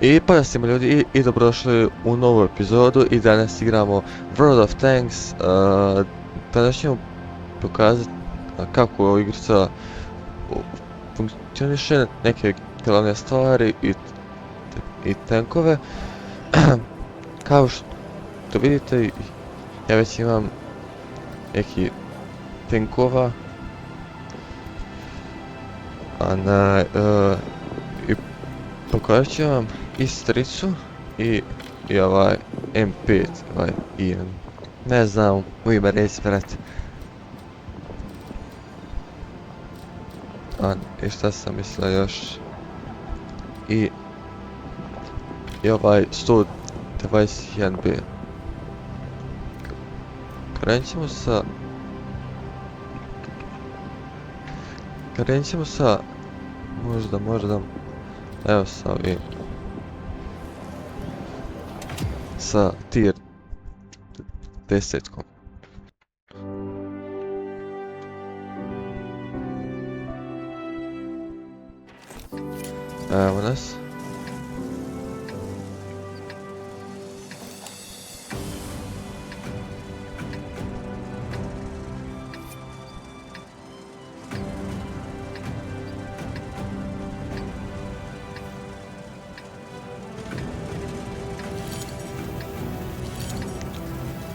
I pozdrav svima ljudi i dobrodošli u novu epizodu i danas igramo World of Tanks. Danas ćemo pokazati kako igrica funkcioniše, neke glavne stvari i tankove. Kao što vidite, ja već imam neki tankova. I pokazat ću vam i stricu i ovaj M5, ovaj Ian. Ne znam u ime reći, brate. I šta sam mislio još? I ovaj 121B. Krenut ćemo sa možda, evo sa ovim. Sa tier 10-kom. Evo nas.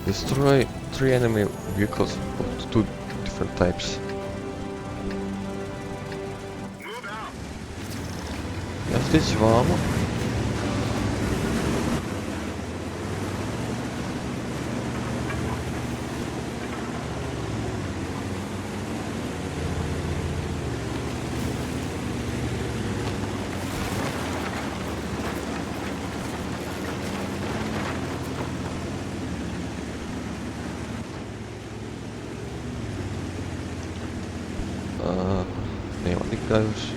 Destroy 3 enemy vehicles of 2 different types. Ja stići vamo. Nema nikada još.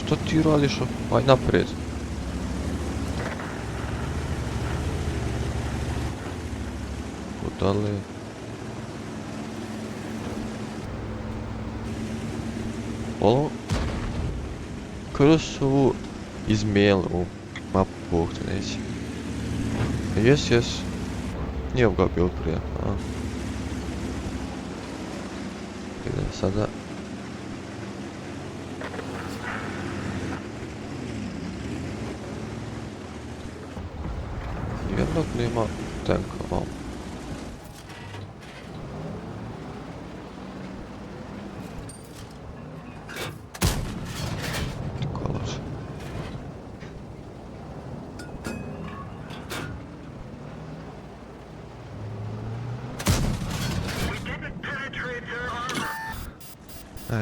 Što ti radiš? Aj naprijed. Odale. Ovo kada su ovu izmijenili ovu mapu, bog te neće. Jes. Nije ga bilo prije. Idem sada. Jednog nema tanka vamo.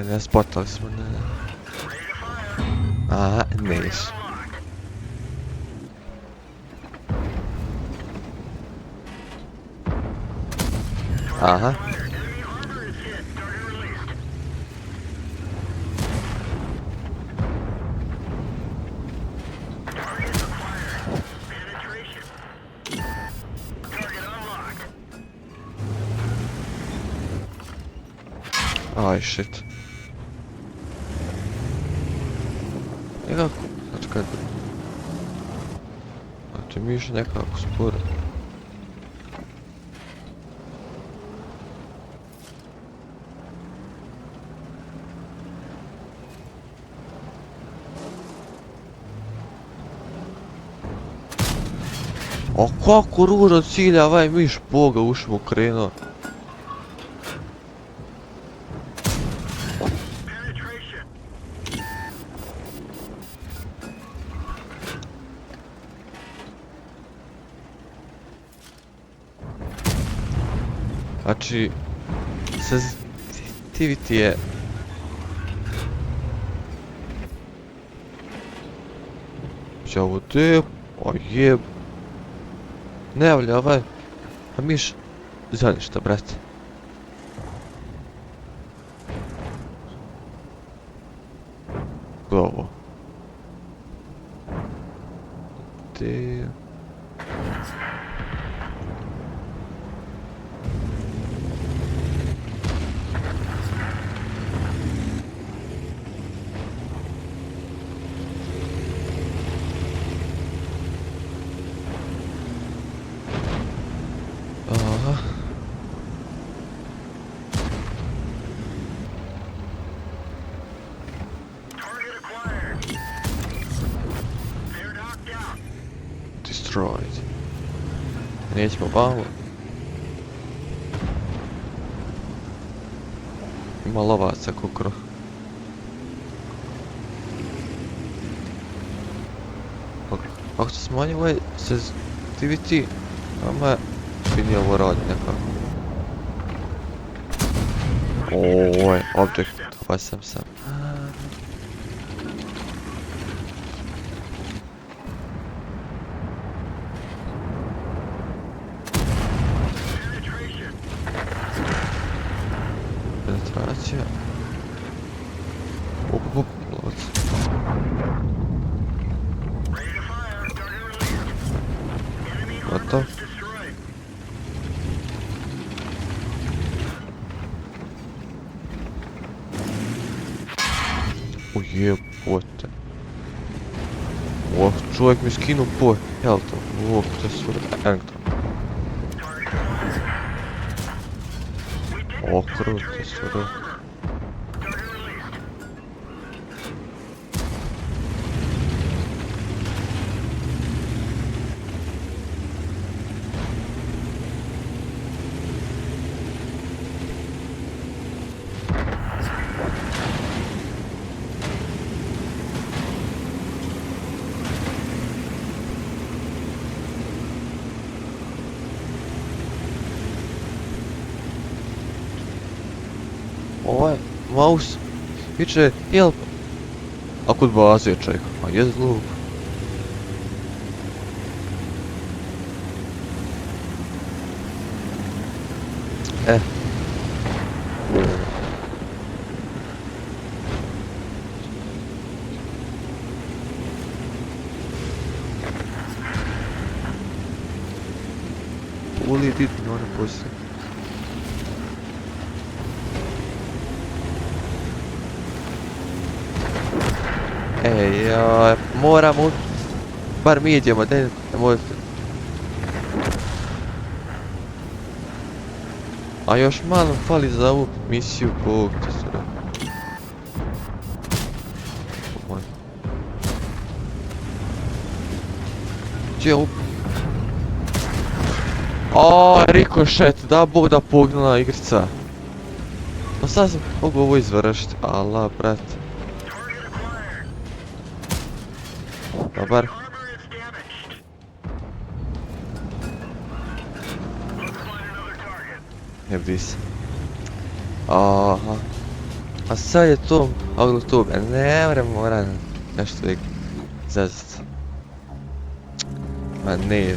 Ne spotali smo, ne. Aha, nisu. Aha. Aj, shit. Nekako, znači kad... Znači mi još nekako sporo. A kako ružno cilja ovaj miš, boga ušmo krenuo. Znači, sensitivity je... Ćao te, a jeb... Ne javlja ovaj... A miš... za ništa, brate. Ovo. Te... Aha. Destroyed. Nećemo vamo. Ima lovaca kukro. Ako se smanji ovaj sensitivity, ama vidi ovo radi nekako. Oj, object, ovaj sam. Penetracija. Op, lovac. Gotov. Ujebote. Čovjek mi skinu po health-u. To je sve elektron. Kruto sve. Ovaj mouse viče help. A kod baze je čovjek, a je zlub. Uli dit na one poslije. Ja, moramo, bar mi idemo, ne možete. A još malo fali za ovu misiju, bog te sve. Gdje je ovo? Aaaa, rikošet, da bog da pognula igrica. Pa sad sam mogu ovo izvršiti, ala brate. Dobar. Ne vidi se. Aha. A sad je to Aglutube, ne moram nešto zezati. Ma ne,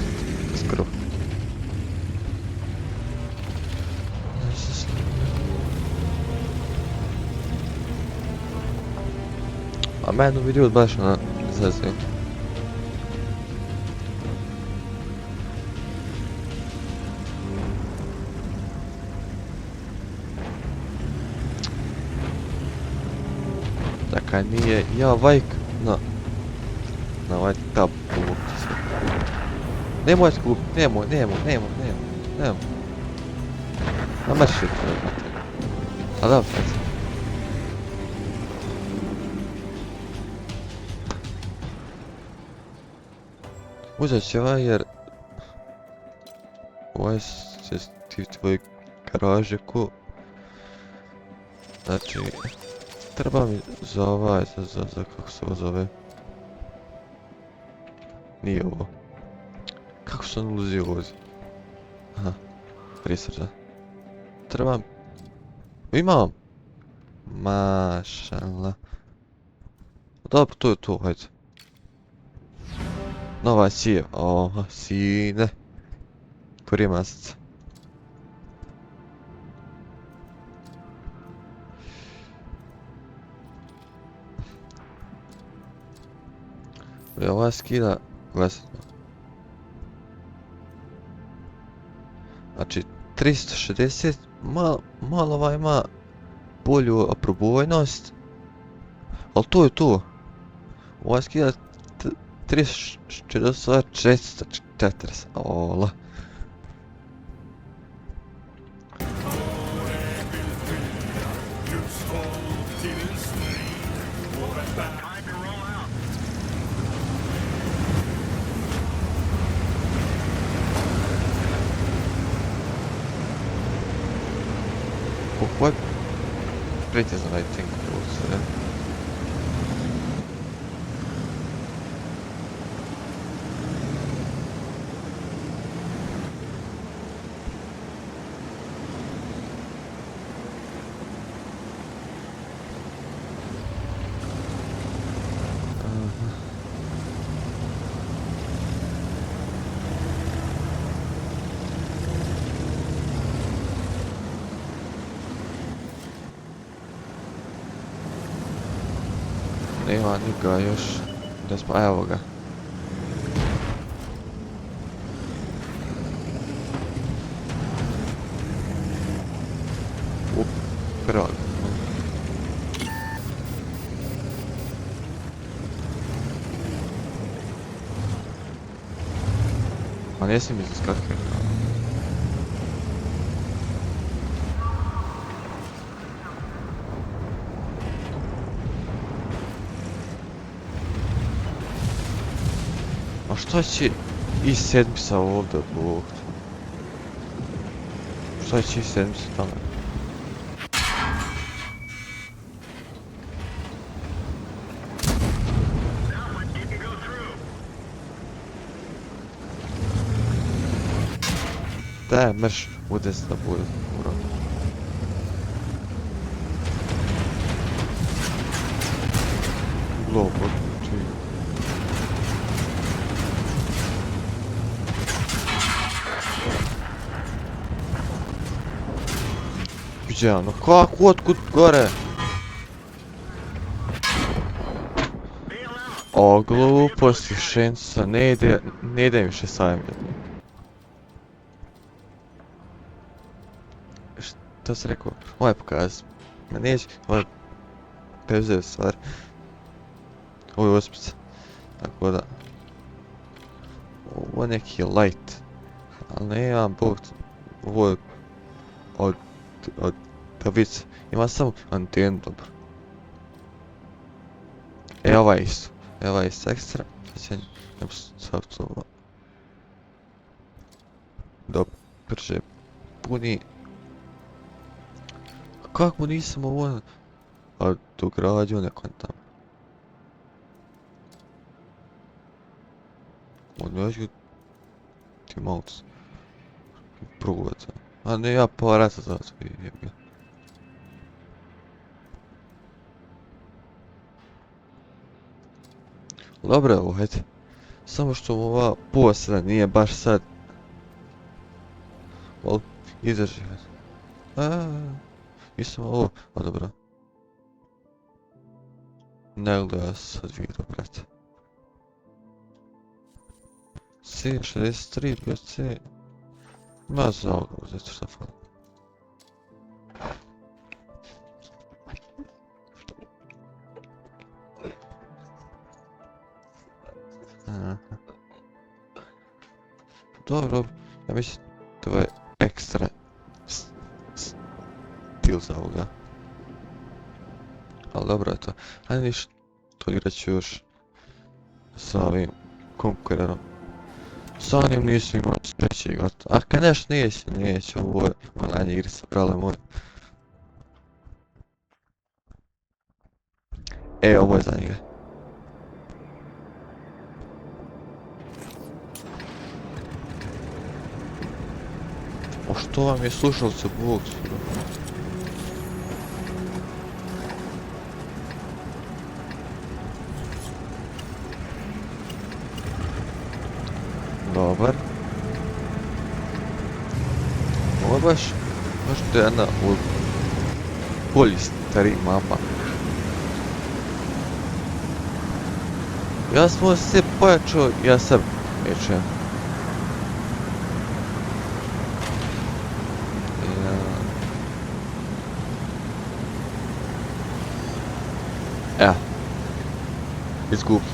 skoro. A meni video baš na zezaju. Dakle nije, ja vajk na ovaj tab povukti se. Nemoj skup, nemoj. A marš je to je. A da, sad. Uzet će ovaj jer... Ovaj će ti tvoj garaže ko... Znači... Treba mi za ovaj, za kako se ovo zove. Nije ovo. Kako se on ulazi ovdje? Aha, research, da. Trebam... Imam! Mašala. Dobro, to je to, hajde. Nova cijev, oha, sine. Prije mjeseca. Ova skida, gledajte. Znači, 360, malo ova ima bolju probojnost. Ali to je to. Ova skida 340, 440, ola. What rate is I think it was nema nikoga još, da smo, evo ga. Prvo. A nisi mi zaskakio. A šta će i sedmica ovdje, Bog? Šta će i sedmica tamo? Da, mrš, bude se da bude urod. Globo, čuj. Gdje ono? Kako? Otkud gore? O, gluposti šenca, ne ide više sajemlje. Šta si rekao? Ovo je pokaz. Ma neće, ovo je pevzeo stvar. Ovo je ospica. Tako da. Ovo je neki light. Ali ne imam bog. Ovo je od tablice. Ima samo antenu dobro. Ovaj isto. Ovaj isto ekstra. Sad sad to. Dobro. Brže. Puni. Kako nisam ovo dogradio nekon tamo? Odneću ti malo probat. A ne, ja parata za to jebim. Dobro je ovo, hajde. Samo što ova posla nije baš sad. Izdrži, hajde. Nisam ovo, a dobro. Ne gleda sad video, brate. C63 bez C. Ma za ovoga uzeti šta fali. Dobro, ja mislim to je ekstra stil za ovoga. Ali dobro je to. Ajde ništa, to igrat ću još sa ovim konkurerom. Sa onim nisam imao sreće igrat. A kad nešto neće, ovo je online igri sa brale moje. Ovo je za njega. O što vam je slušalce Bog su? Dobar. Ovo je baš to je jedna od bolji starih mapa. Ja sam se pojačao, ja sam nećem. Evo. Izgubi.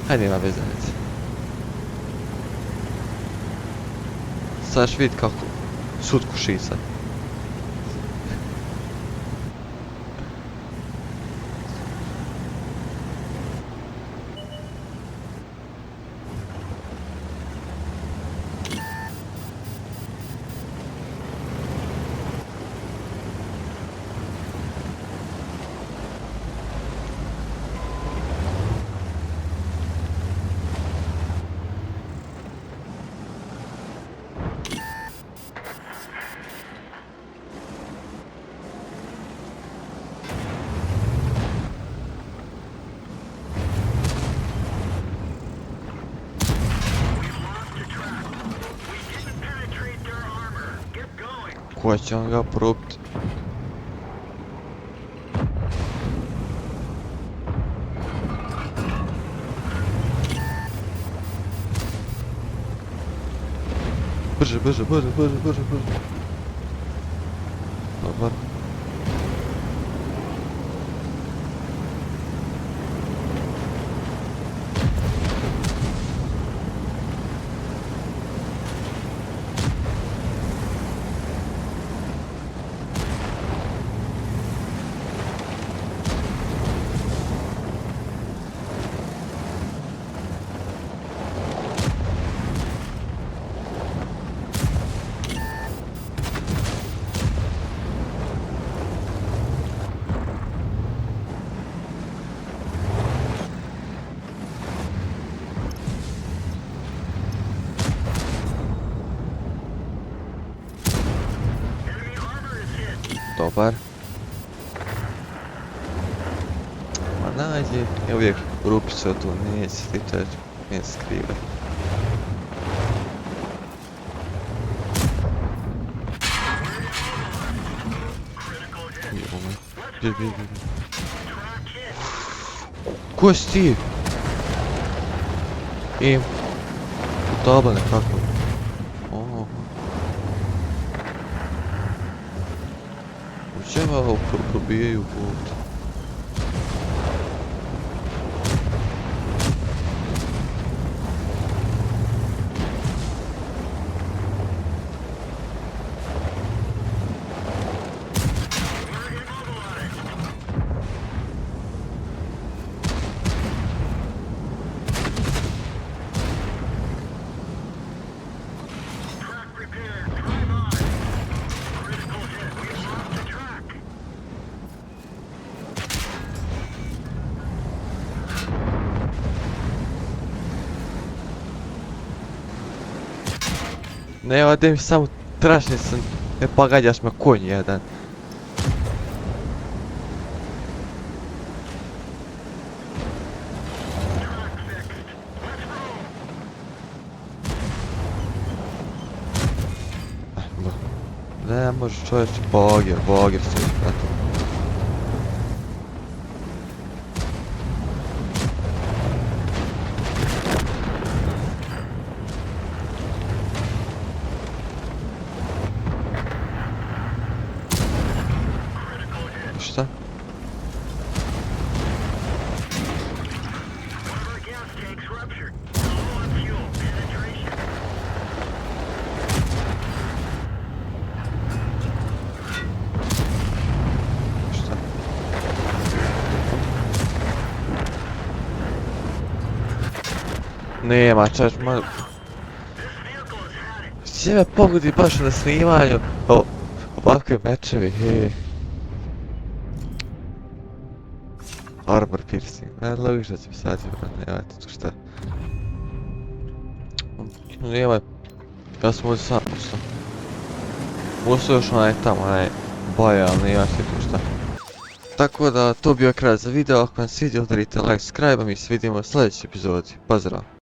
Hajde, nema vezanice. Sad ćeš vidjeti kako sud kušica. Ko će on ga probiti? Brže. Dobar. Dobar. Ma nađi, je uvijek rupica tu, neće ti teći, neće skrive. Bježi. Ko si ti? Tabla nekako. Oho. Čemu ovo probijaju ovdje? Ne, ovdje mi samo tračnicom, ne pogađaš me konj jedan. Ne može čovječe, boger se izpratim. Šta? Šta? Nema čač, ma... Če me pogodi baš na snimanju ovakve mečevi, hej. Armor piercing, logično će mi sađi, brate, nemajte tu šta. Nemaj, ja sam ovdje sam pusto. Pusto još onaj tamo, onaj baja, ali nemajte tu šta. Tako da, to bio kraj za video, ako vam se svidio, udarite like, subscribe, a mi se vidimo u sljedećoj epizodi. Pozdrav!